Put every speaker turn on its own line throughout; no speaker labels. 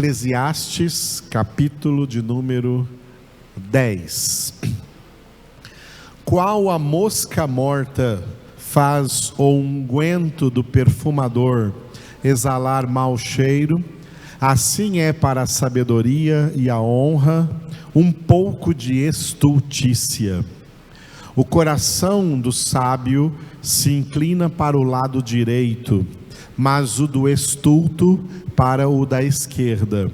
Eclesiastes, capítulo de número 10. Qual a mosca morta faz o unguento do perfumador exalar mau cheiro, assim é para a sabedoria e a honra um pouco de estultícia. O coração do sábio se inclina para o lado direito, mas o do estulto para o da esquerda.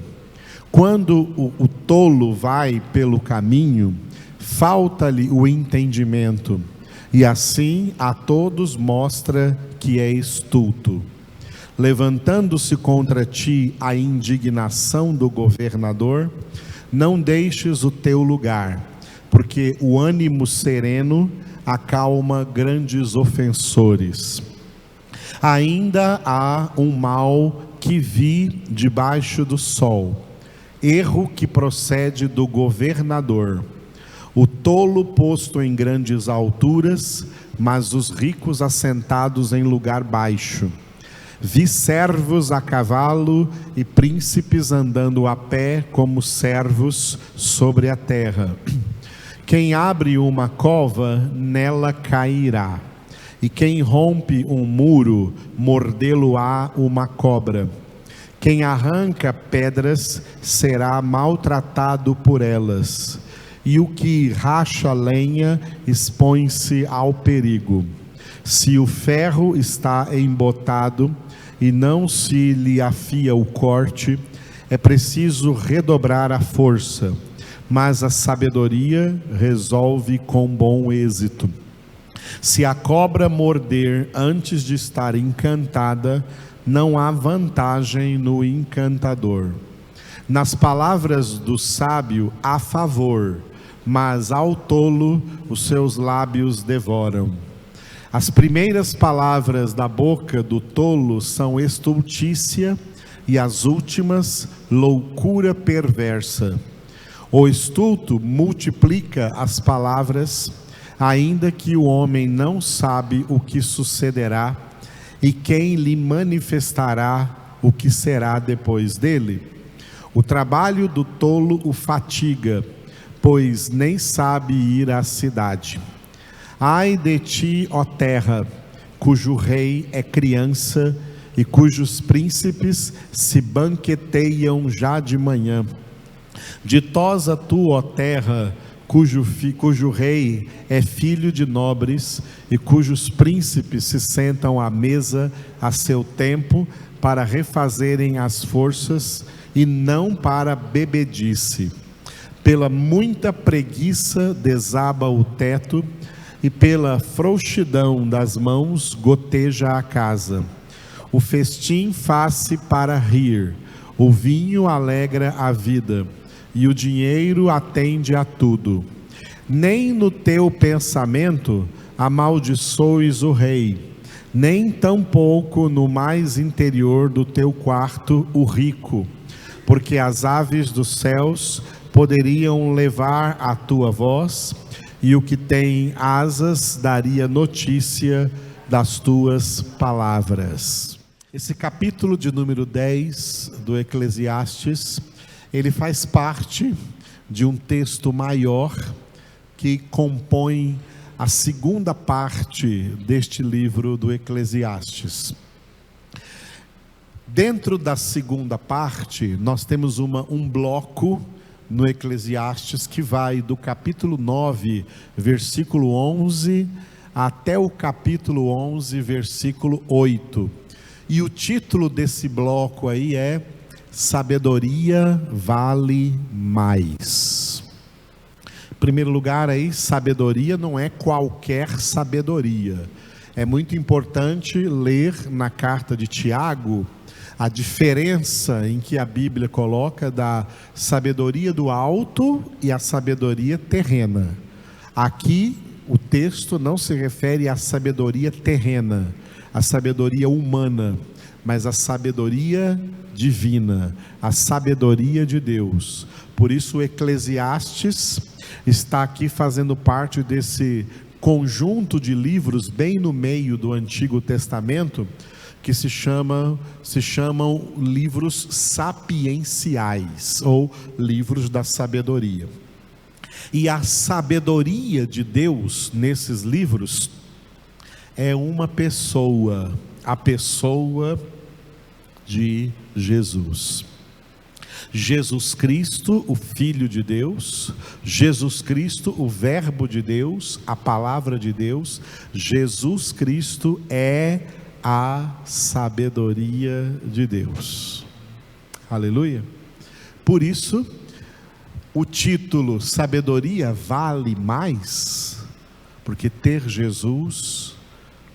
Quando o tolo vai pelo caminho, falta-lhe o entendimento, e assim a todos mostra que é estulto. Levantando-se contra ti a indignação do governador, não deixes o teu lugar, porque o ânimo sereno acalma grandes ofensores. Ainda há um mal que vi debaixo do sol, erro que procede do governador. O tolo posto em grandes alturas, mas os ricos assentados em lugar baixo. Vi servos a cavalo e príncipes andando a pé como servos sobre a terra. Quem abre uma cova, nela cairá. E quem rompe um muro, mordê-lo-á uma cobra. Quem arranca pedras, será maltratado por elas. E o que racha lenha, expõe-se ao perigo. Se o ferro está embotado, e não se lhe afia o corte, é preciso redobrar a força. Mas a sabedoria resolve com bom êxito. Se a cobra morder antes de estar encantada, não há vantagem no encantador. Nas palavras do sábio há favor, mas ao tolo os seus lábios devoram. As primeiras palavras da boca do tolo são estultícia, e as últimas, loucura perversa. O estulto multiplica as palavras, ainda que o homem não sabe o que sucederá, e quem lhe manifestará o que será depois dele. O trabalho do tolo o fatiga, pois nem sabe ir à cidade. Ai de ti, ó terra, cujo rei é criança, e cujos príncipes se banqueteiam já de manhã. Ditosa tu, ó terra, cujo rei é filho de nobres, e cujos príncipes se sentam à mesa a seu tempo, para refazerem as forças, e não para bebedice. Pela muita preguiça desaba o teto, e pela frouxidão das mãos goteja a casa. O festim faz-se para rir, o vinho alegra a vida, e o dinheiro atende a tudo. Nem no teu pensamento amaldiçoes o rei, nem tampouco no mais interior do teu quarto o rico, porque as aves dos céus poderiam levar a tua voz, e o que tem asas daria notícia das tuas palavras. Esse capítulo de número 10 do Eclesiastes, ele faz parte de um texto maior que compõe a segunda parte deste livro do Eclesiastes. Dentro da segunda parte, nós temos um bloco no Eclesiastes que vai do capítulo 9, versículo 11, até o capítulo 11, versículo 8. E o título desse bloco aí é Sabedoria vale mais. Em primeiro lugar aí, sabedoria não é qualquer sabedoria. É muito importante ler na carta de Tiago a diferença em que a Bíblia coloca da sabedoria do alto e a sabedoria terrena. Aqui o texto não se refere à sabedoria terrena, à sabedoria humana, mas à sabedoria divina, a sabedoria de Deus. Por isso o Eclesiastes está aqui fazendo parte desse conjunto de livros bem no meio do Antigo Testamento, que se chamam livros sapienciais, ou livros da sabedoria. E a sabedoria de Deus nesses livros é uma pessoa, a pessoa de Jesus. Jesus Cristo, o Filho de Deus, Jesus Cristo, o Verbo de Deus, a Palavra de Deus. Jesus Cristo é a sabedoria de Deus. Aleluia. Por isso, o título sabedoria vale mais, porque ter Jesus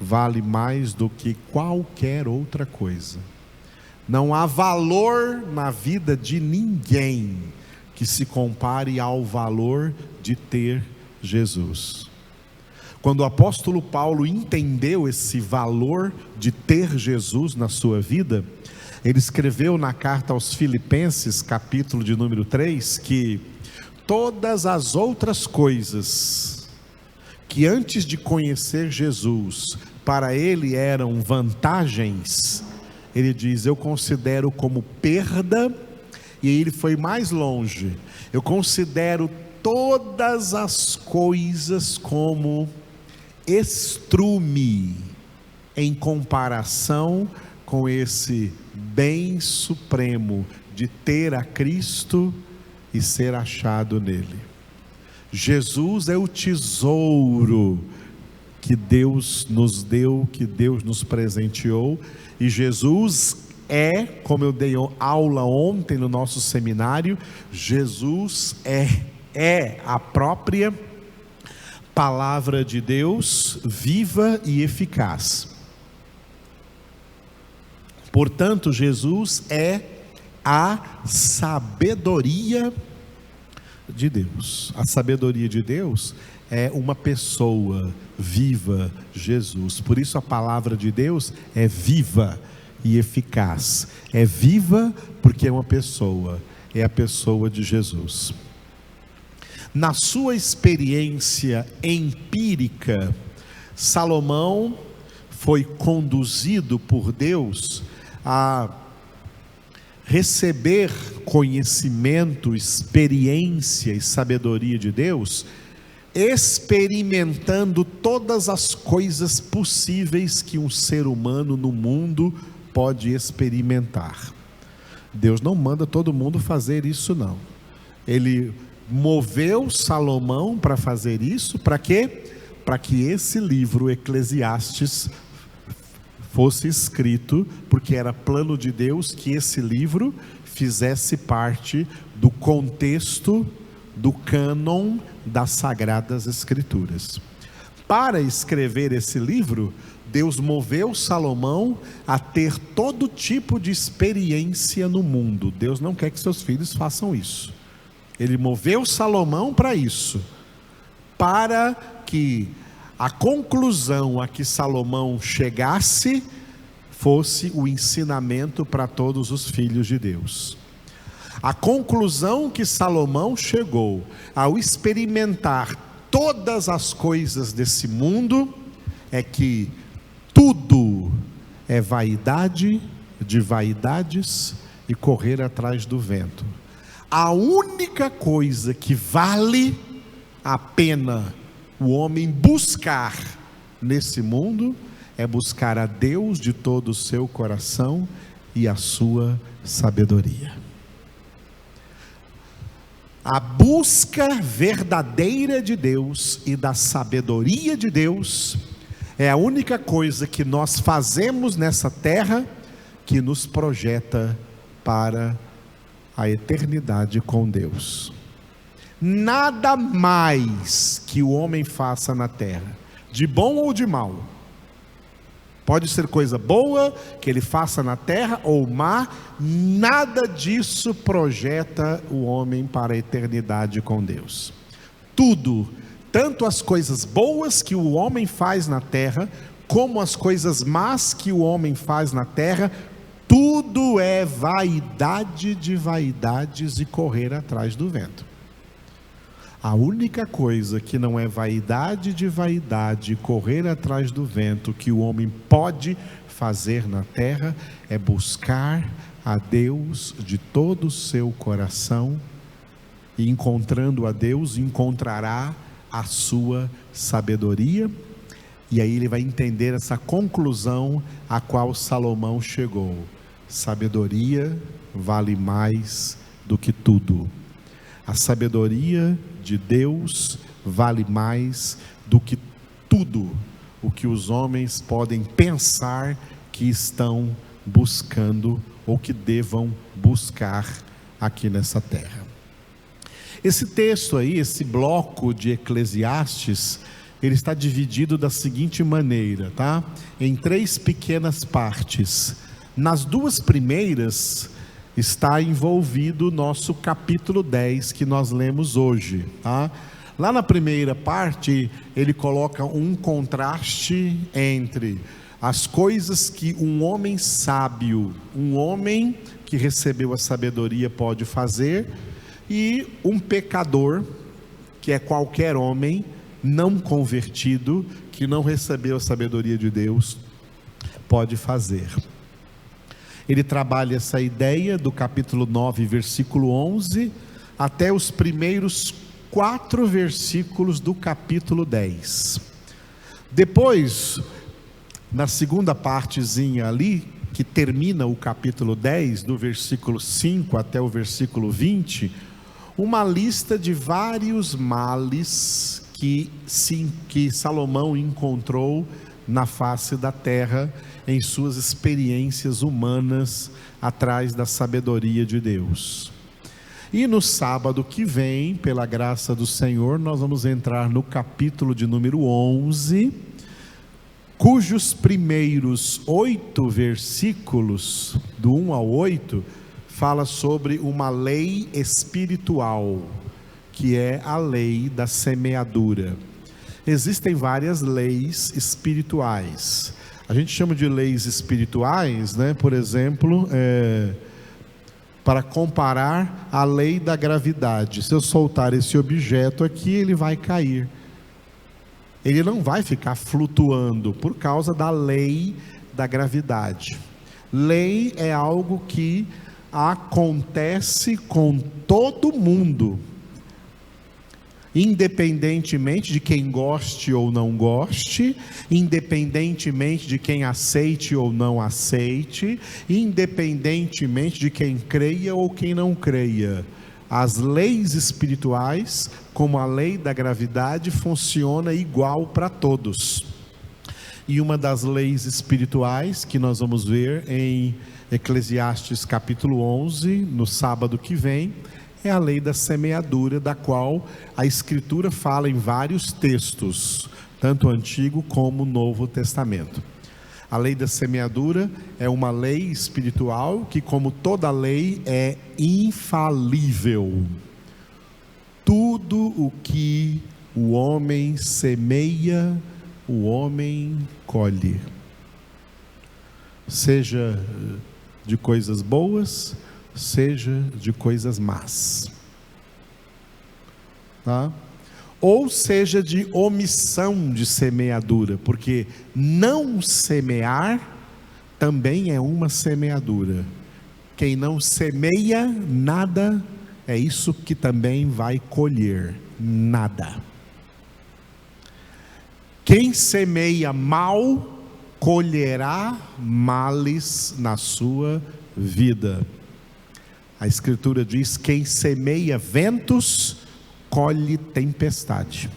vale mais do que qualquer outra coisa. Não há valor na vida de ninguém que se compare ao valor de ter Jesus. Quando o apóstolo Paulo entendeu esse valor de ter Jesus na sua vida, ele escreveu na carta aos Filipenses, capítulo de número 3, que todas as outras coisas que antes de conhecer Jesus, para ele eram vantagens, ele diz: eu considero como perda. E ele foi mais longe: eu considero todas as coisas como estrume em comparação com esse bem supremo de ter a Cristo e ser achado nele. Jesus é o tesouro que Deus nos deu, que Deus nos presenteou. E Jesus é, como eu dei aula ontem no nosso seminário, Jesus é a própria palavra de Deus, viva e eficaz. Portanto, Jesus é a sabedoria de Deus. A sabedoria de Deus é uma pessoa viva, Jesus. Por isso a palavra de Deus é viva e eficaz. É viva porque é uma pessoa, é a pessoa de Jesus. Na sua experiência empírica, Salomão foi conduzido por Deus a receber conhecimento, experiência e sabedoria de Deus, experimentando todas as coisas possíveis que um ser humano no mundo pode experimentar. Deus não manda todo mundo fazer isso, não. Ele moveu Salomão para fazer isso, para quê? Para que esse livro Eclesiastes fosse escrito, porque era plano de Deus que esse livro fizesse parte do contexto, do cânon das Sagradas Escrituras. Para escrever esse livro, Deus moveu Salomão a ter todo tipo de experiência no mundo. Deus não quer que seus filhos façam isso. Ele moveu Salomão para isso, para que a conclusão a que Salomão chegasse fosse o ensinamento para todos os filhos de Deus. A conclusão que Salomão chegou ao experimentar todas as coisas desse mundo é que tudo é vaidade de vaidades e correr atrás do vento. A única coisa que vale a pena o homem buscar nesse mundo é buscar a Deus de todo o seu coração e a sua sabedoria. A busca verdadeira de Deus e da sabedoria de Deus é a única coisa que nós fazemos nessa terra que nos projeta para a eternidade com Deus. Nada mais que o homem faça na terra, de bom ou de mal, pode ser coisa boa que ele faça na terra ou má, nada disso projeta o homem para a eternidade com Deus. Tudo, tanto as coisas boas que o homem faz na terra, como as coisas más que o homem faz na terra, tudo é vaidade de vaidades e correr atrás do vento. A única coisa que não é vaidade de vaidade, correr atrás do vento, que o homem pode fazer na terra, é buscar a Deus de todo o seu coração, e encontrando a Deus, encontrará a sua sabedoria, e aí ele vai entender essa conclusão a qual Salomão chegou: sabedoria vale mais do que tudo. A sabedoria de Deus vale mais do que tudo o que os homens podem pensar que estão buscando ou que devam buscar aqui nessa terra. Esse texto aí, esse bloco de Eclesiastes, ele está dividido da seguinte maneira, tá? Em 3 pequenas partes. Nas 2 primeiras está envolvido o nosso capítulo 10 que nós lemos hoje, tá? Lá na primeira parte, ele coloca um contraste entre as coisas que um homem sábio, um homem que recebeu a sabedoria pode fazer, e um pecador, que é qualquer homem não convertido, que não recebeu a sabedoria de Deus, pode fazer. Ele trabalha essa ideia do capítulo 9, versículo 11, até os primeiros 4 versículos do capítulo 10. Depois, na segunda partezinha ali, que termina o capítulo 10, do versículo 5 até o versículo 20, uma lista de vários males que Salomão encontrou na face da terra, em suas experiências humanas, atrás da sabedoria de Deus. E no sábado que vem, pela graça do Senhor, nós vamos entrar no capítulo de número 11, cujos primeiros 8 versículos, do 1 ao 8, fala sobre uma lei espiritual, que é a lei da semeadura. Existem várias leis espirituais. A gente chama de leis espirituais, né? Por exemplo, para comparar a lei da gravidade. Se eu soltar esse objeto aqui, ele vai cair. Ele não vai ficar flutuando por causa da lei da gravidade. Lei é algo que acontece com todo mundo, independentemente de quem goste ou não goste, independentemente de quem aceite ou não aceite, independentemente de quem creia ou quem não creia. As leis espirituais, como a lei da gravidade, funciona igual para todos. E uma das leis espirituais que nós vamos ver em Eclesiastes capítulo 11, no sábado que vem, é a lei da semeadura, da qual a Escritura fala em vários textos, tanto o Antigo como o Novo Testamento. A lei da semeadura é uma lei espiritual que, como toda lei, é infalível. Tudo o que o homem semeia, o homem colhe. Seja de coisas boas, seja de coisas más, tá? Ou seja de omissão de semeadura, porque não semear também é uma semeadura. Quem não semeia nada, é isso que também vai colher, nada. Quem semeia mal, colherá males na sua vida. A Escritura diz: quem semeia ventos, colhe tempestade.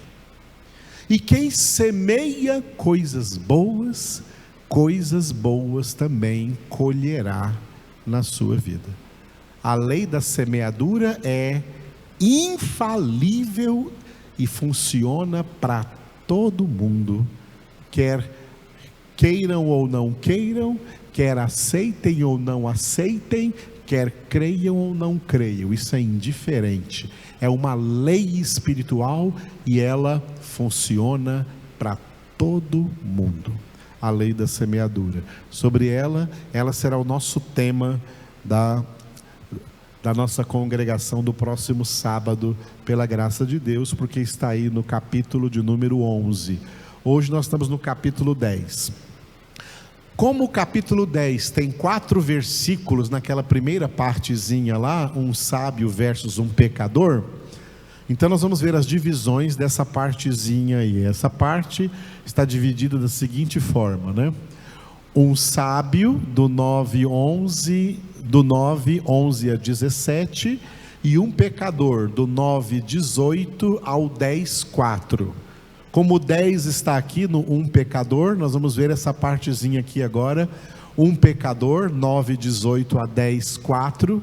E quem semeia coisas boas também colherá na sua vida. A lei da semeadura é infalível e funciona para todo mundo, quer queiram ou não queiram, quer aceitem ou não aceitem, quer creiam ou não creiam, isso é indiferente. É uma lei espiritual e ela funciona para todo mundo. A lei da semeadura. Sobre ela será o nosso tema da da nossa congregação do próximo sábado, pela graça de Deus, porque está aí no capítulo de número 11. Hoje nós estamos no capítulo 10. Como o capítulo 10 tem 4 versículos naquela primeira partezinha lá, um sábio versus um pecador, então nós vamos ver as divisões dessa partezinha aí. Essa parte está dividida da seguinte forma, né? Um sábio do 9:11 a 17, e um pecador do 9:18 ao 10:4. Como o 10 está aqui no um pecador, nós vamos ver essa partezinha aqui agora. Um pecador, 9:18 a 10:4.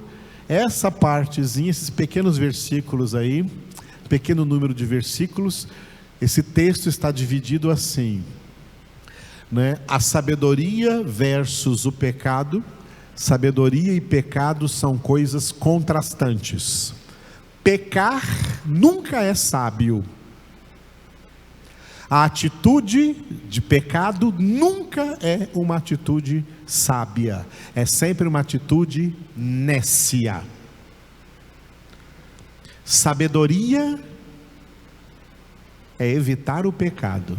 Essa partezinha, esses pequenos versículos aí, pequeno número de versículos, esse texto está dividido assim, né? A sabedoria versus o pecado. Sabedoria e pecado são coisas contrastantes. Pecar nunca é sábio. A atitude de pecado nunca é uma atitude sábia. É sempre uma atitude nécia. Sabedoria é evitar o pecado.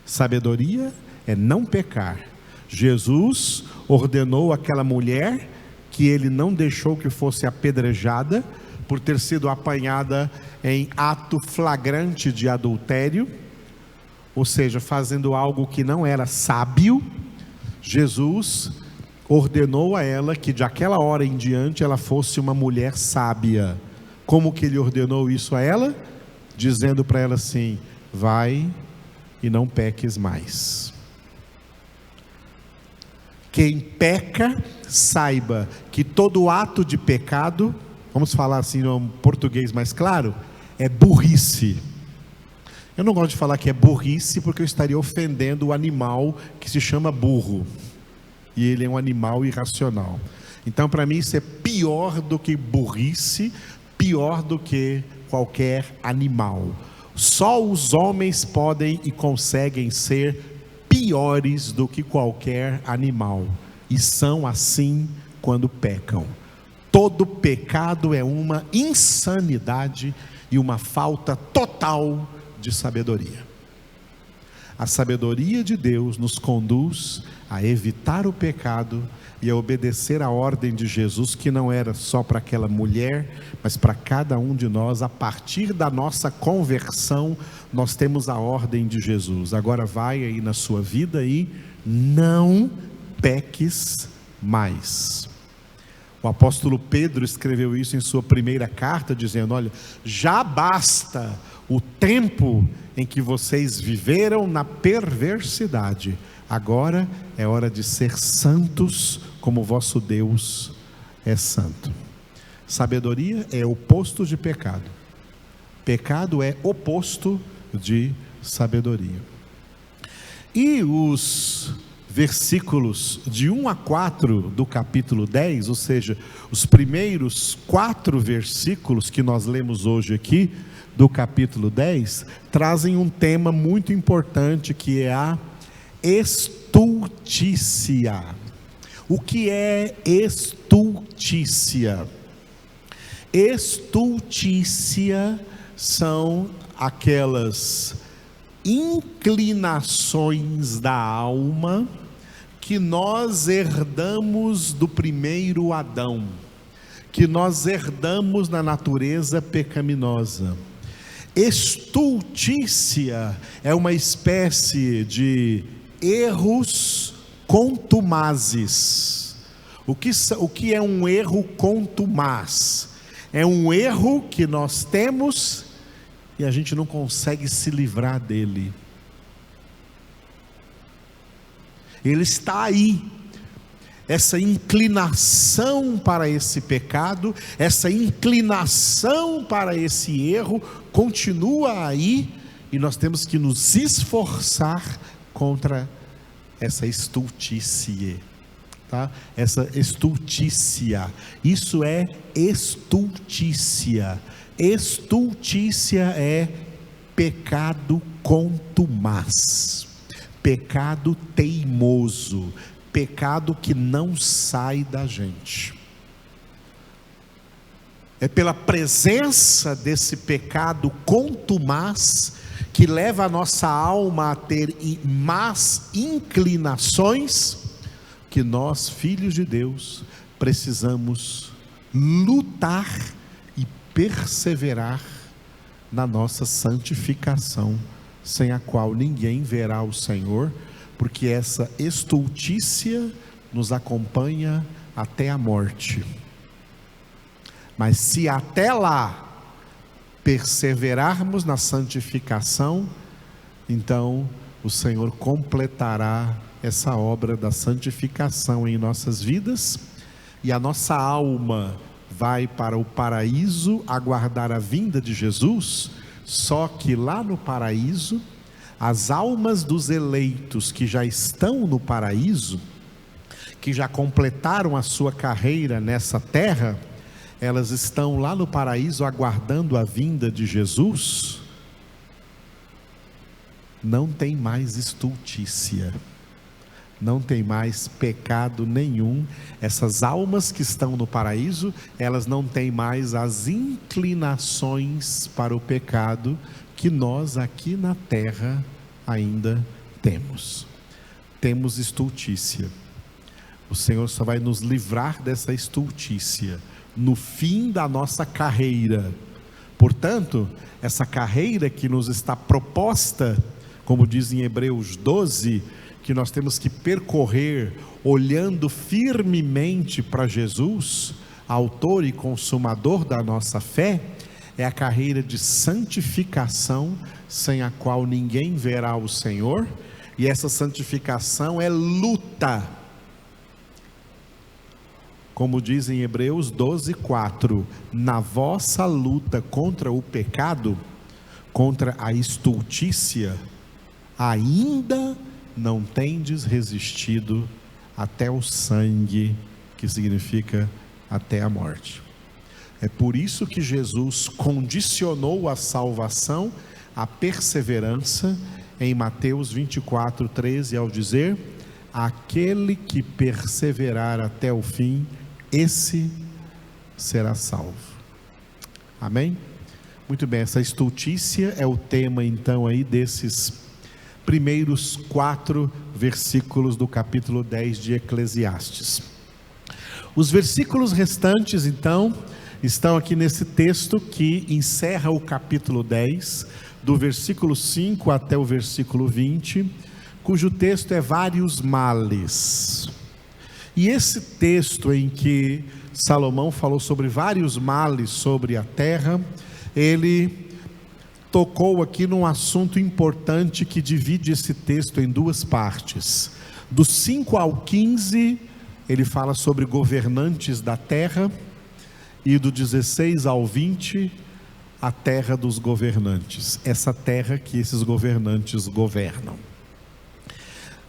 Sabedoria é não pecar. Jesus ordenou àquela mulher que ele não deixou que fosse apedrejada por ter sido apanhada em ato flagrante de adultério, ou seja, fazendo algo que não era sábio. Jesus ordenou a ela que de aquela hora em diante ela fosse uma mulher sábia. Como que ele ordenou isso a ela? Dizendo para ela assim: vai e não peques mais. Quem peca, saiba que todo ato de pecado, vamos falar assim em português mais claro, é burrice. Eu não gosto de falar que é burrice, porque eu estaria ofendendo o animal que se chama burro, e ele é um animal irracional. Então para mim isso é pior do que burrice, pior do que qualquer animal. Só os homens podem e conseguem ser piores do que qualquer animal, e são assim quando pecam. Todo pecado é uma insanidade e uma falta total de sabedoria. A sabedoria de Deus nos conduz a evitar o pecado e a obedecer a ordem de Jesus, que não era só para aquela mulher, mas para cada um de nós. A partir da nossa conversão, nós temos a ordem de Jesus. Agora vai aí na sua vida e não peques mais. O apóstolo Pedro escreveu isso em sua primeira carta, dizendo: olha, já basta o tempo em que vocês viveram na perversidade. Agora é hora de ser santos, como vosso Deus é santo. Sabedoria é oposto de pecado. Pecado é oposto de sabedoria. E os versículos de 1 a 4 do capítulo 10, ou seja, os primeiros 4 versículos que nós lemos hoje aqui, do capítulo 10, trazem um tema muito importante, que é a estultícia. O que é estultícia? Estultícia são aquelas inclinações da alma que nós herdamos do primeiro Adão, que nós herdamos na natureza pecaminosa. Estultícia é uma espécie de erros contumazes. O que é um erro contumaz? É um erro que nós temos e a gente não consegue se livrar dele. Ele está aí. Essa inclinação para esse pecado, essa inclinação para esse erro, continua aí, e nós temos que nos esforçar contra essa estultícia, tá? Essa estultícia, isso é estultícia. Estultícia é pecado contumaz, pecado teimoso, pecado que não sai da gente. É pela presença desse pecado contumaz que leva a nossa alma a ter más inclinações, que nós, filhos de Deus, precisamos lutar e perseverar na nossa santificação, sem a qual ninguém verá o Senhor, porque essa estultícia nos acompanha até a morte. Mas se até lá perseverarmos na santificação, então o Senhor completará essa obra da santificação em nossas vidas, e a nossa alma vai para o paraíso aguardar a vinda de Jesus. Só que lá no paraíso, as almas dos eleitos que já estão no paraíso, que já completaram a sua carreira nessa terra, elas estão lá no paraíso aguardando a vinda de Jesus. Não tem mais estultícia, não tem mais pecado nenhum. Essas almas que estão no paraíso, elas não têm mais as inclinações para o pecado que nós aqui na terra ainda temos. Temos estultícia. O Senhor só vai nos livrar dessa estultícia no fim da nossa carreira. Portanto, essa carreira que nos está proposta, como diz em Hebreus 12, que nós temos que percorrer olhando firmemente para Jesus, autor e consumador da nossa fé, é a carreira de santificação, sem a qual ninguém verá o Senhor. E essa santificação é luta, como diz em Hebreus 12:4, na vossa luta contra o pecado, contra a estultícia, ainda não tendes resistido até o sangue, que significa até a morte. É por isso que Jesus condicionou a salvação à perseverança em Mateus 24:13, ao dizer: aquele que perseverar até o fim, esse será salvo. Amém? Muito bem, essa estultícia é o tema então aí desses primeiros 4 versículos do capítulo 10 de Eclesiastes. Os versículos restantes então estão aqui nesse texto que encerra o capítulo 10, do versículo 5 até o versículo 20, cujo texto é vários males. E esse texto em que Salomão falou sobre vários males sobre a terra, ele tocou aqui num assunto importante que divide esse texto em 2 partes. Do 5 ao 15, ele fala sobre governantes da terra, e do 16 ao 20, a terra dos governantes, essa terra que esses governantes governam.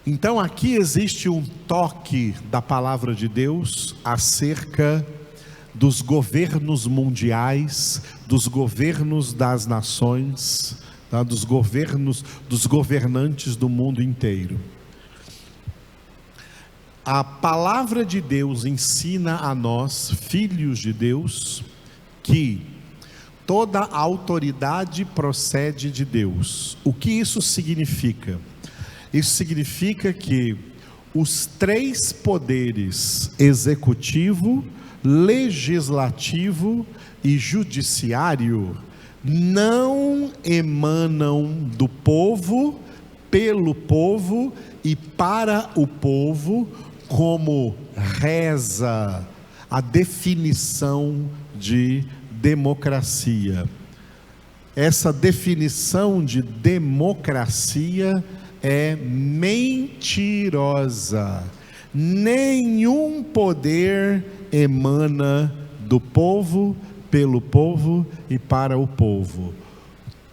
Então aqui existe um toque da palavra de Deus acerca dos governos mundiais, dos governos das nações, tá? Dos governantes do mundo inteiro. A palavra de Deus ensina a nós, filhos de Deus, que toda autoridade procede de Deus. O que isso significa? Isso significa que os 3 poderes, executivo, legislativo e judiciário, não emanam do povo, pelo povo e para o povo, como reza a definição de democracia. Essa definição de democracia é mentirosa. Nenhum poder emana do povo, pelo povo e para o povo.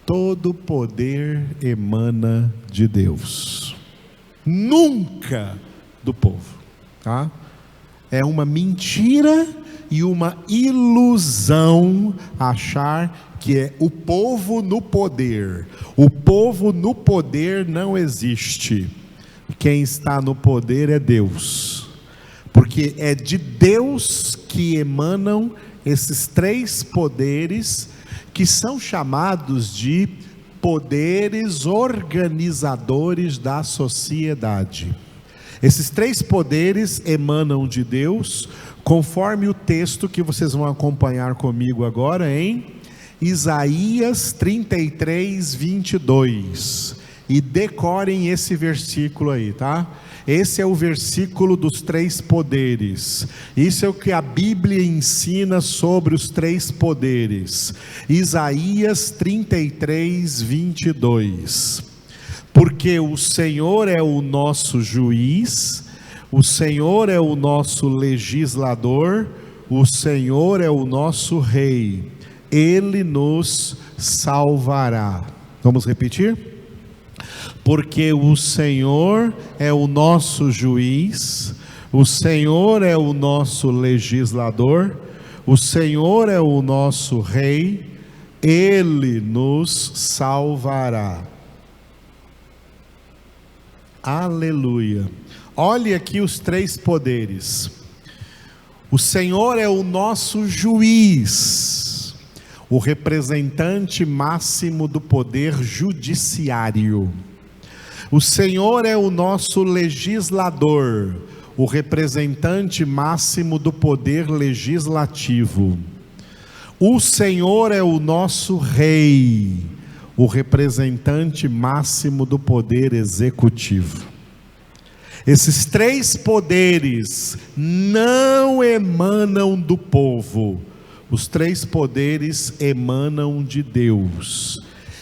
Todo poder emana de Deus, nunca do povo, tá? É uma mentira e uma ilusão achar que é o povo no poder. O povo no poder não existe. Quem está no poder é Deus, porque é de Deus que emanam esses três poderes que são chamados de poderes organizadores da sociedade. Esses três poderes emanam de Deus, conforme o texto que vocês vão acompanhar comigo agora em Isaías 33, 22. E decorem esse versículo aí, tá? Esse é o versículo dos três poderes. Isso é o que a Bíblia ensina sobre os três poderes. Isaías 33, 22. Porque o Senhor é o nosso juiz, o Senhor é o nosso legislador, o Senhor é o nosso rei, Ele nos salvará. Vamos repetir? Porque o Senhor é o nosso juiz, o Senhor é o nosso legislador, o Senhor é o nosso rei, Ele nos salvará. Aleluia. Olhe aqui os três poderes. O Senhor é o nosso juiz, o representante máximo do poder judiciário. O Senhor é o nosso legislador, o representante máximo do poder legislativo. O Senhor é o nosso rei, o representante máximo do poder executivo. Esses três poderes não emanam do povo, os três poderes emanam de Deus.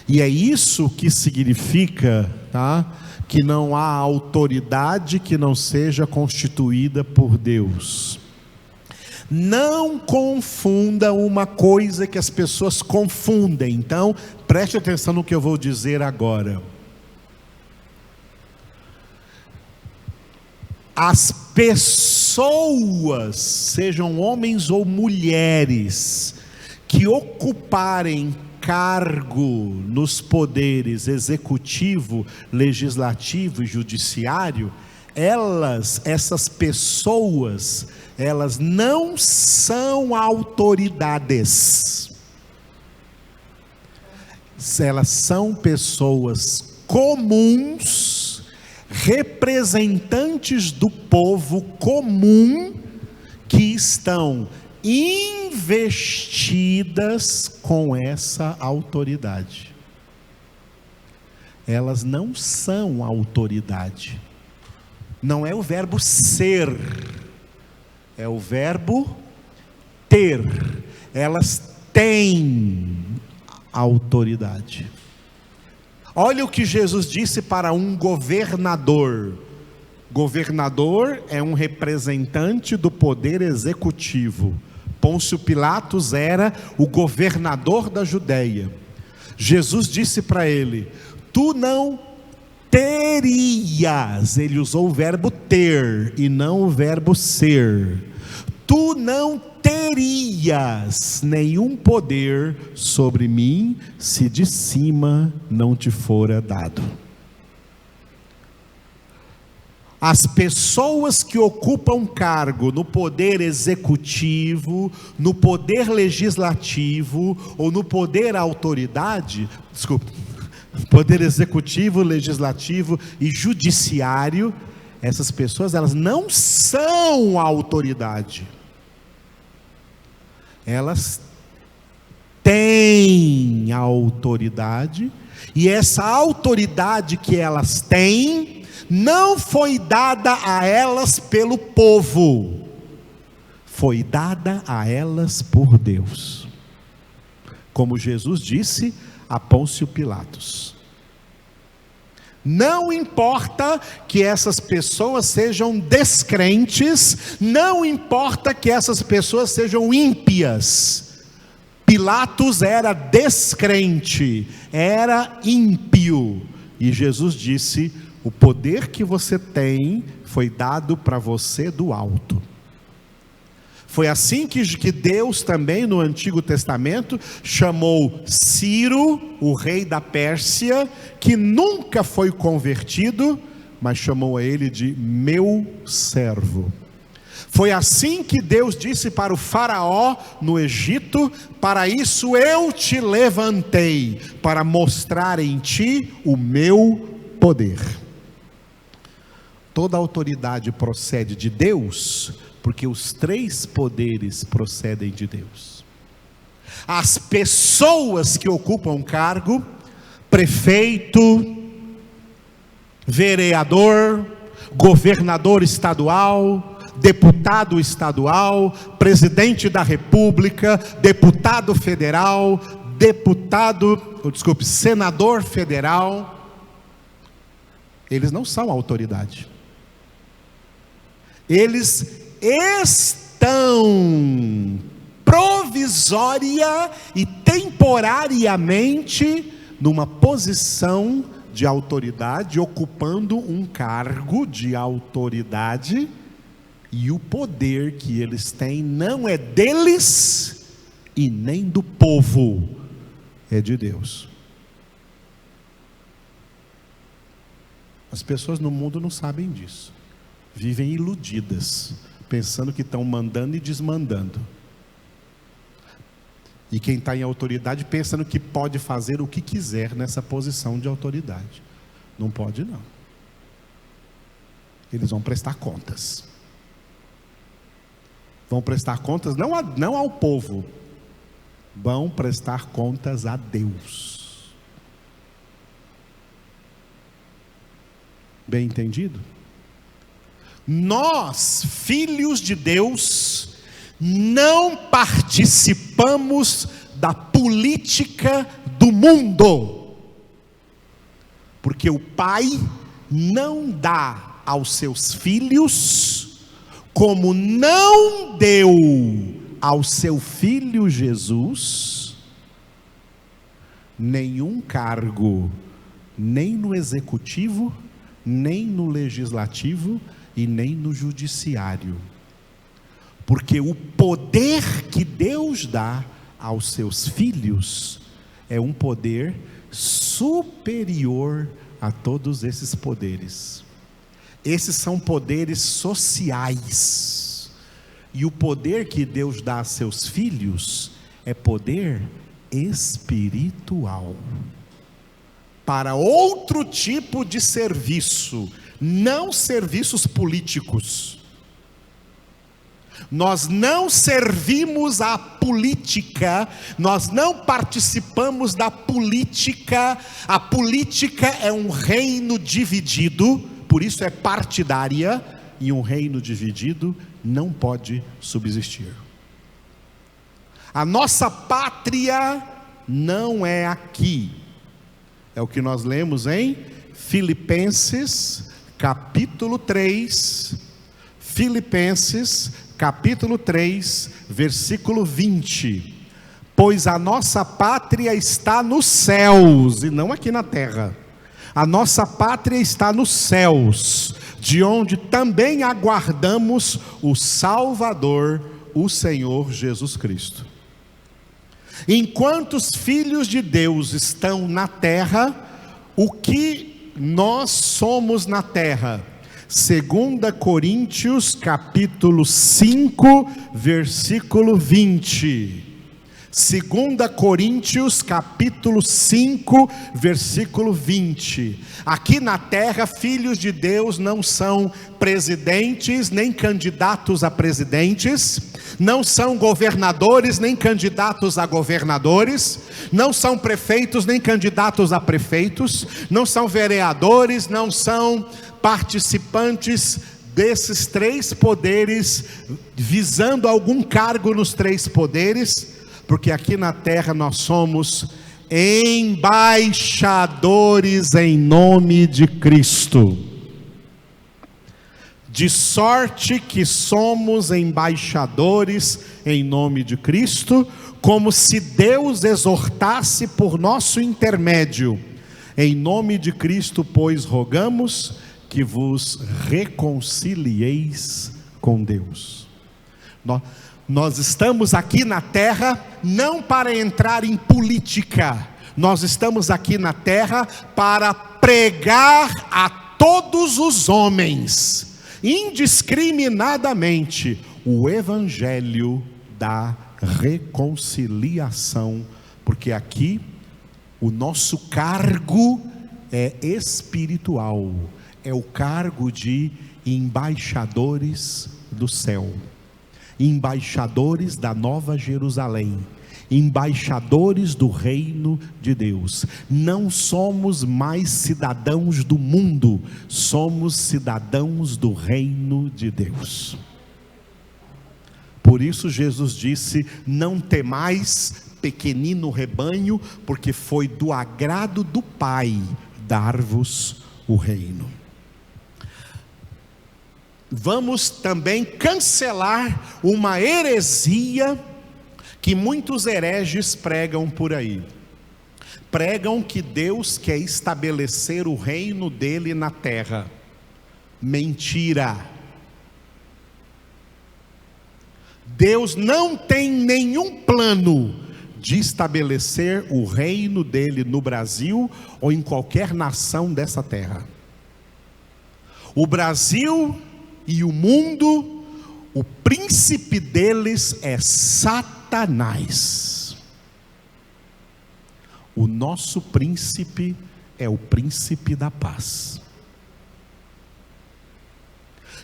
E é isso que significa, tá? Que não há autoridade que não seja constituída por Deus. Não confunda uma coisa que as pessoas confundem. Então, preste atenção no que eu vou dizer agora. As pessoas, sejam homens ou mulheres, que ocuparem cargo nos poderes executivo, legislativo e judiciário, essas pessoas, elas não são autoridades. Elas são pessoas comuns, representantes do povo comum, que estão investidas com essa autoridade. Elas não são autoridade. Não é o verbo ser, é o verbo ter. Elas têm autoridade. Olha o que Jesus disse para um governador. Governador é um representante do poder executivo. Pôncio Pilatos era o governador da Judéia. Jesus disse para ele: tu não terias, ele usou o verbo ter e não o verbo ser. Tu não terias nenhum poder sobre mim se de cima não te fora dado. As pessoas que ocupam cargo no poder executivo, no poder legislativo ou no poder poder executivo, legislativo e judiciário, essas pessoas, elas não são autoridade. Elas têm autoridade, e essa autoridade que elas têm não foi dada a elas pelo povo, foi dada a elas por Deus. Como Jesus disse a Pôncio Pilatos: não importa que essas pessoas sejam descrentes, não importa que essas pessoas sejam ímpias. Pilatos era descrente, era ímpio, e Jesus disse: o poder que você tem foi dado para você do alto. Foi assim que Deus também no Antigo Testamento chamou Ciro, o rei da Pérsia, que nunca foi convertido, mas chamou a ele de meu servo. Foi assim que Deus disse para o faraó no Egito: para isso eu te levantei, para mostrar em ti o meu poder. Toda autoridade procede de Deus, porque os três poderes procedem de Deus. As pessoas que ocupam cargo, prefeito, vereador, governador estadual, deputado estadual, presidente da república, deputado federal, senador federal, eles não são autoridade. Eles estão provisória e temporariamente numa posição de autoridade, ocupando um cargo de autoridade, e o poder que eles têm não é deles e nem do povo, é de Deus. As pessoas no mundo não sabem disso, vivem iludidas, pensando que estão mandando e desmandando. E quem está em autoridade pensando que pode fazer o que quiser nessa posição de autoridade. Não pode, não. Eles vão prestar contas. Vão prestar contas não ao povo, vão prestar contas a Deus. Bem entendido? Nós, filhos de Deus, não participamos da política do mundo, porque o Pai não dá aos seus filhos, como não deu ao seu Filho Jesus, nenhum cargo, nem no executivo, nem no legislativo e nem no judiciário. Porque o poder que Deus dá aos seus filhos é um poder superior a todos esses poderes. Esses são poderes sociais. E o poder que Deus dá a seus filhos é poder espiritual. Para outro tipo de serviço, não serviços políticos. Nós não servimos à política, nós não participamos da política. A política é um reino dividido, por isso é partidária, e um reino dividido não pode subsistir. A nossa pátria não é aqui. É o que nós lemos em Filipenses, capítulo 3. Filipenses, capítulo 3, versículo 20. Pois a nossa pátria está nos céus, e não aqui na terra. A nossa pátria está nos céus, de onde também aguardamos o Salvador, o Senhor Jesus Cristo. Enquanto os filhos de Deus estão na terra, o que nós somos na terra? 2 Coríntios capítulo 5, versículo 20. 2 Coríntios capítulo 5, versículo 20. Aqui na terra, filhos de Deus não são presidentes, nem candidatos a presidentes, não são governadores, nem candidatos a governadores, não são prefeitos, nem candidatos a prefeitos, não são vereadores, não são participantes desses três poderes, visando algum cargo nos três poderes, porque aqui na terra nós somos embaixadores em nome de Cristo. De sorte que somos embaixadores em nome de Cristo, como se Deus exortasse por nosso intermédio. Em nome de Cristo, pois, rogamos que vos reconcilieis com Deus. Nós estamos aqui na terra não para entrar em política, nós estamos aqui na terra para pregar a todos os homens, indiscriminadamente, o evangelho da reconciliação, porque aqui o nosso cargo é espiritual, é o cargo de embaixadores do céu, embaixadores da Nova Jerusalém, embaixadores do reino de Deus. Não somos mais cidadãos do mundo, somos cidadãos do reino de Deus. Por isso Jesus disse: não temais, pequenino rebanho, porque foi do agrado do Pai dar-vos o reino. Vamos também cancelar uma heresia que muitos hereges pregam por aí. Pregam que Deus quer estabelecer o reino dele na terra. Mentira. Deus não tem nenhum plano de estabelecer o reino dele no Brasil ou em qualquer nação dessa terra. O Brasil e o mundo, o príncipe deles é Satanás. O nosso príncipe é o príncipe da paz.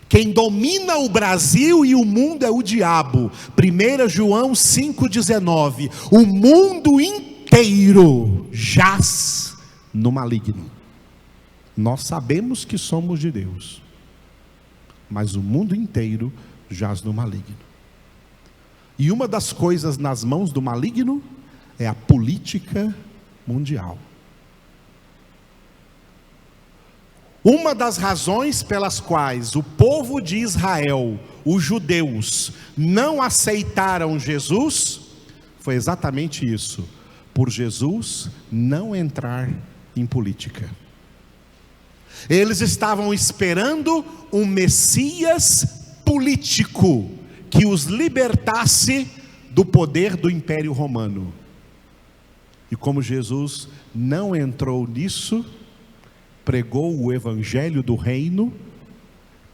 Quem domina o Brasil e o mundo é o diabo. 1 João 5,19. O mundo inteiro jaz no maligno. Nós sabemos que somos de Deus, mas o mundo inteiro jaz no maligno. E uma das coisas nas mãos do maligno é a política mundial. Uma das razões pelas quais o povo de Israel, os judeus, não aceitaram Jesus, foi exatamente isso: por Jesus não entrar em política. Eles estavam esperando um Messias político, que os libertasse do poder do Império Romano. E como Jesus não entrou nisso, pregou o evangelho do reino,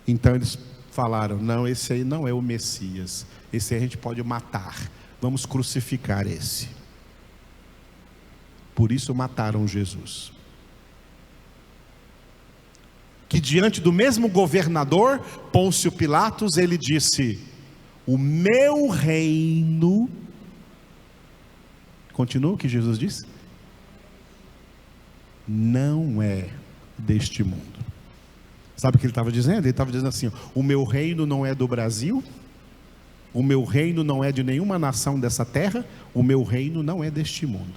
então eles falaram: não, esse aí não é o Messias, esse aí a gente pode matar, vamos crucificar esse. Por isso mataram Jesus. Que diante do mesmo governador, Pôncio Pilatos, ele disse: o meu reino, continua o que Jesus disse? Não é deste mundo. Sabe o que ele estava dizendo? Ele estava dizendo assim: o meu reino não é do Brasil, o meu reino não é de nenhuma nação dessa terra, o meu reino não é deste mundo.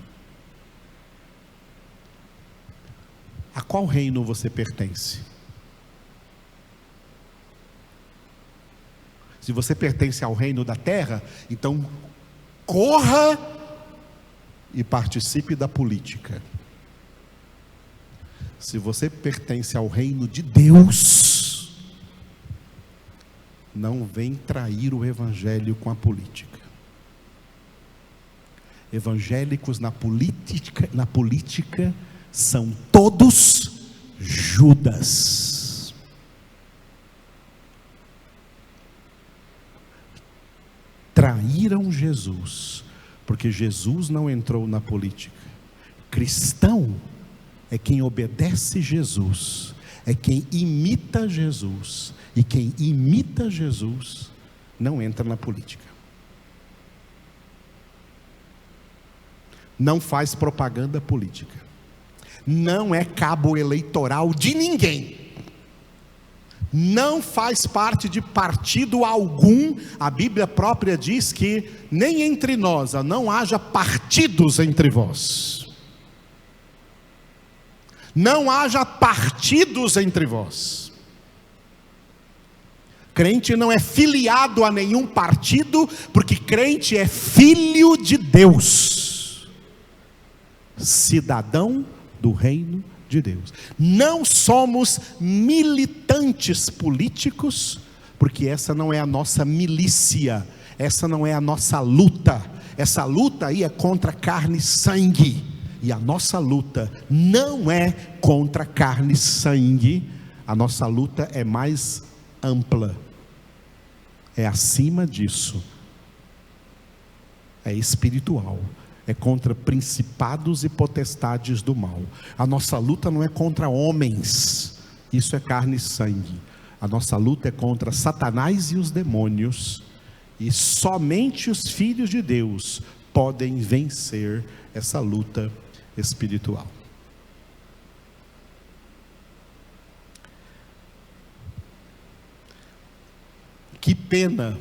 A qual reino você pertence? Se você pertence ao reino da terra, então corra e participe da política. Se você pertence ao reino de Deus, não vem trair o evangelho com a política. Evangélicos na política são todos Judas. Traíram Jesus, porque Jesus não entrou na política. Cristão é quem obedece Jesus, é quem imita Jesus, e quem imita Jesus não entra na política, não faz propaganda política, não é cabo eleitoral de ninguém, não faz parte de partido algum. A Bíblia própria diz que nem entre nós não haja partidos entre vós. Não haja partidos entre vós. Crente não é filiado a nenhum partido, porque crente é filho de Deus, cidadão do reino de Deus. Não somos militantes políticos, porque essa não é a nossa milícia, essa não é a nossa luta. Essa luta aí é contra carne e sangue, e a nossa luta não é contra carne e sangue. A nossa luta é mais ampla. é acima disso, é espiritual, é contra principados e potestades do mal. A nossa luta não é contra homens, isso é carne e sangue. A nossa luta é contra Satanás e os demônios, e somente os filhos de Deus podem vencer essa luta espiritual. Que pena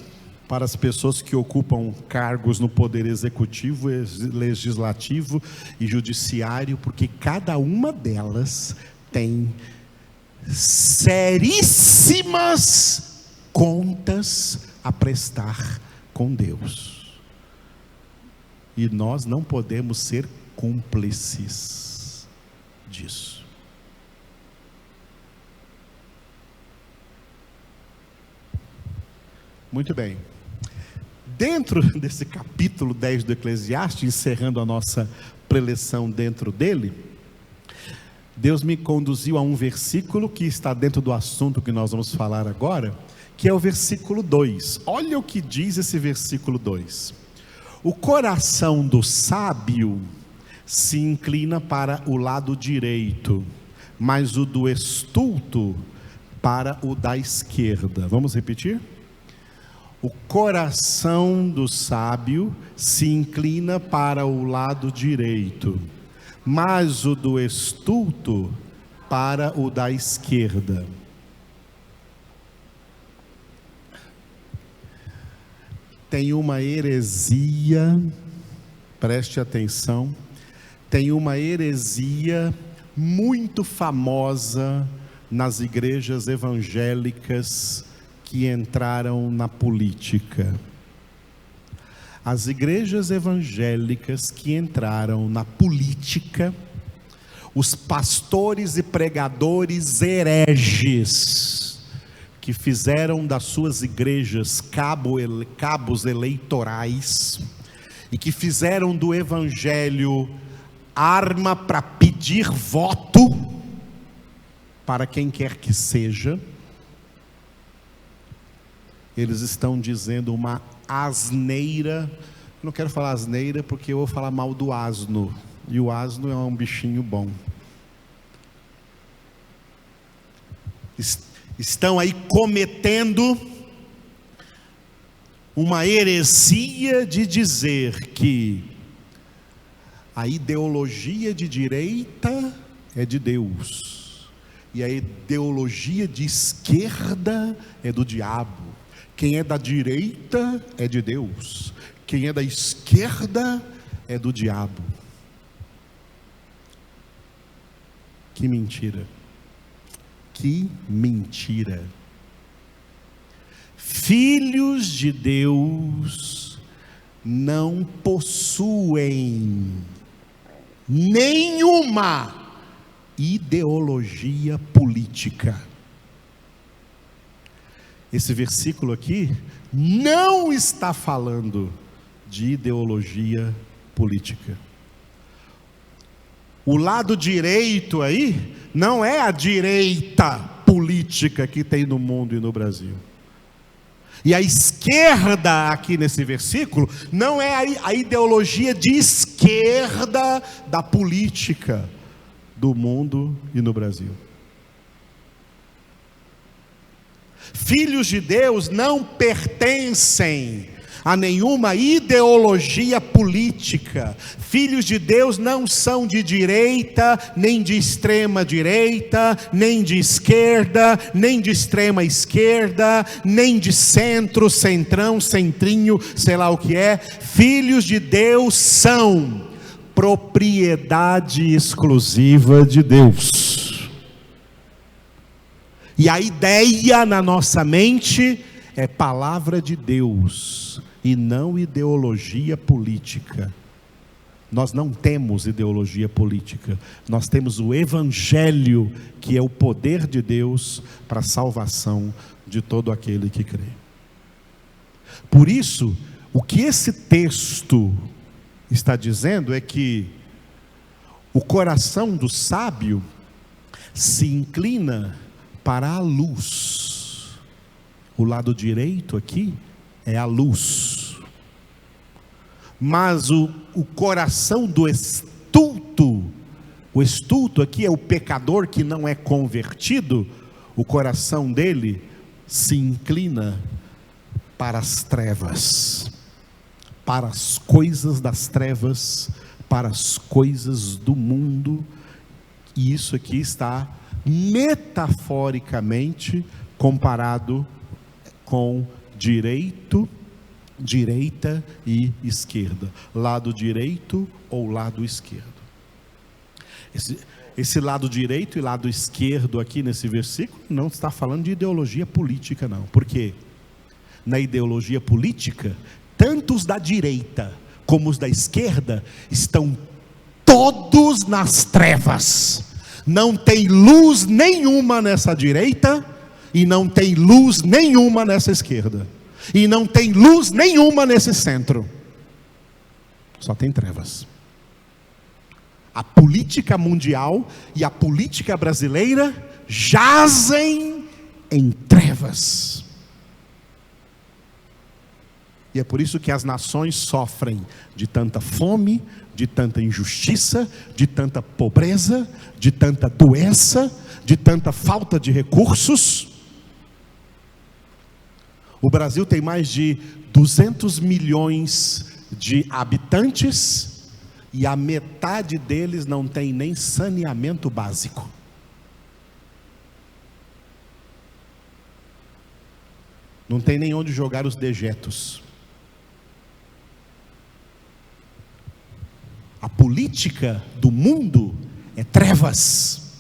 para as pessoas que ocupam cargos no poder executivo, legislativo e judiciário, porque cada uma delas tem seríssimas contas a prestar com Deus. E nós não podemos ser cúmplices disso. Muito bem. Dentro desse capítulo 10 do Eclesiastes, encerrando a nossa preleção dentro dele, Deus me conduziu a um versículo que está dentro do assunto que nós vamos falar agora, que é o versículo 2. Olha o que diz esse versículo 2. O coração do sábio se inclina para o lado direito, mas o do estulto para o da esquerda. Vamos repetir? O coração do sábio se inclina para o lado direito, mas o do estulto para o da esquerda. Tem uma heresia, preste atenção, tem uma heresia muito famosa nas igrejas evangélicas que entraram na política. As igrejas evangélicas que entraram na política, os pastores e pregadores hereges, que fizeram das suas igrejas cabos eleitorais, e que fizeram do evangelho arma para pedir voto para quem quer que seja, eles estão dizendo uma asneira. Não quero falar asneira porque eu vou falar mal do asno, e o asno é um bichinho bom. Estão aí cometendo uma heresia de dizer que a ideologia de direita é de Deus e a ideologia de esquerda é do diabo. Quem é da direita é de Deus, quem é da esquerda é do diabo. Que mentira, que mentira. Filhos de Deus não possuem nenhuma ideologia política. Esse versículo aqui não está falando de ideologia política. O lado direito aí não é a direita política que tem no mundo e no Brasil. E a esquerda aqui nesse versículo não é a ideologia de esquerda da política do mundo e no Brasil. Filhos de Deus não pertencem a nenhuma ideologia política. Filhos de Deus não são de direita, nem de extrema direita, nem de esquerda, nem de extrema esquerda, nem de centro, centrão, centrinho, sei lá o que é. Filhos de Deus são propriedade exclusiva de Deus. E a ideia na nossa mente é palavra de Deus e não ideologia política. Nós não temos ideologia política, nós temos o Evangelho, que é o poder de Deus para a salvação de todo aquele que crê. Por isso, o que esse texto está dizendo é que o coração do sábio se inclina para a luz O lado direito aqui é a luz. Mas o coração do estulto, o estulto aqui é o pecador que não é convertido, o coração dele se inclina para as trevas, para as coisas das trevas, para as coisas do mundo. E isso aqui está metaforicamente comparado com direita e esquerda, lado direito ou lado esquerdo. Esse lado direito e lado esquerdo aqui nesse versículo não está falando de ideologia política, não. Por quê? Na ideologia política, tanto os da direita como os da esquerda estão todos nas trevas. Não tem luz nenhuma nessa direita e não tem luz nenhuma nessa esquerda. E não tem luz nenhuma nesse centro. Só tem trevas. A política mundial e a política brasileira jazem em trevas. E é por isso que as nações sofrem de tanta fome, de tanta injustiça, de tanta pobreza, de tanta doença, de tanta falta de recursos. O Brasil tem mais de 200 milhões de habitantes e a metade deles não tem nem saneamento básico. Não tem nem onde jogar os dejetos. A política do mundo é trevas.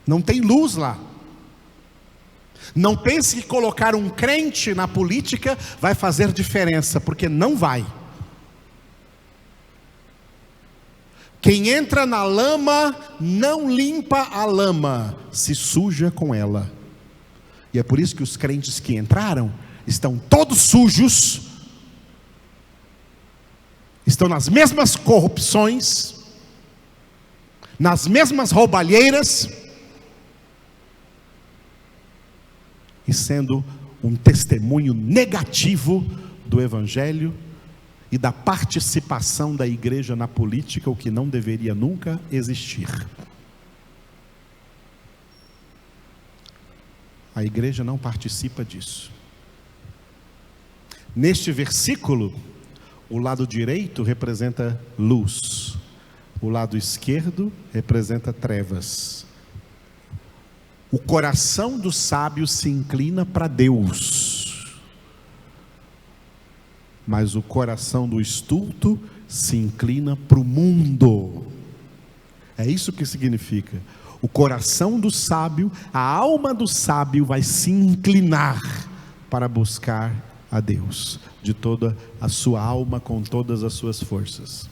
Não tem luz lá. Não pense que colocar um crente na política vai fazer diferença, porque não vai. Quem entra na lama não limpa a lama, se suja com ela. E é por isso que os crentes que entraram estão todos sujos, estão nas mesmas corrupções, nas mesmas roubalheiras, e sendo um testemunho negativo do Evangelho e da participação da igreja na política, o que não deveria nunca existir. A igreja não participa disso. Neste versículo, o lado direito representa luz, o lado esquerdo representa trevas. O coração do sábio se inclina para Deus, mas o coração do estulto se inclina para o mundo. É isso que significa. O coração do sábio, a alma do sábio vai se inclinar para buscar a Deus, de toda a sua alma, com todas as suas forças.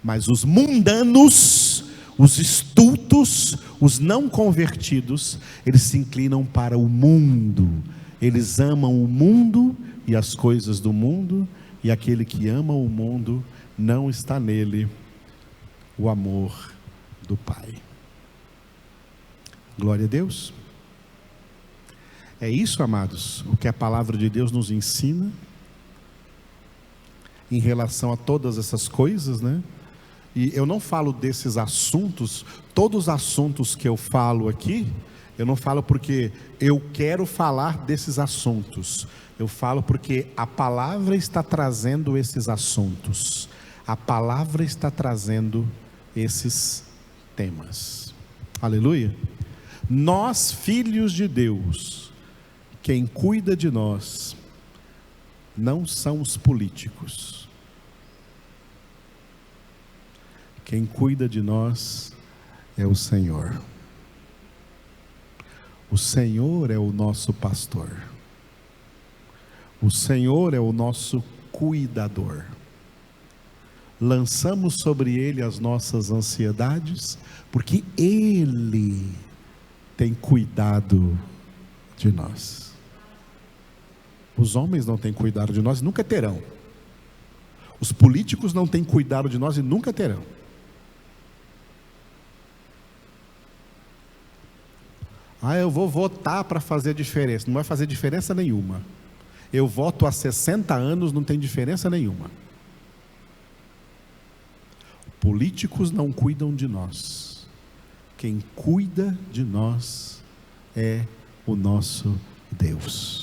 Mas os mundanos, os estultos, os não convertidos, eles se inclinam para o mundo. Eles amam o mundo e as coisas do mundo, e aquele que ama o mundo, não está nele o amor do Pai. Glória a Deus. É isso, amados, o que a palavra de Deus nos ensina em relação a todas essas coisas, né? E eu não falo desses assuntos, todos os assuntos que eu falo aqui, eu não falo porque eu quero falar desses assuntos. Eu falo porque a palavra está trazendo esses assuntos. A palavra está trazendo esses temas. Aleluia. Nós, filhos de Deus, quem cuida de nós não são os políticos. Quem cuida de nós é o Senhor. O Senhor é o nosso pastor. O Senhor é o nosso cuidador. Lançamos sobre Ele as nossas ansiedades, porque Ele tem cuidado de nós. Os homens não têm cuidado de nós e nunca terão. Os políticos não têm cuidado de nós e nunca terão. Ah, eu vou votar para fazer diferença. Não vai fazer diferença nenhuma. Eu voto há 60 anos, não tem diferença nenhuma. Políticos não cuidam de nós. Quem cuida de nós é o nosso Deus.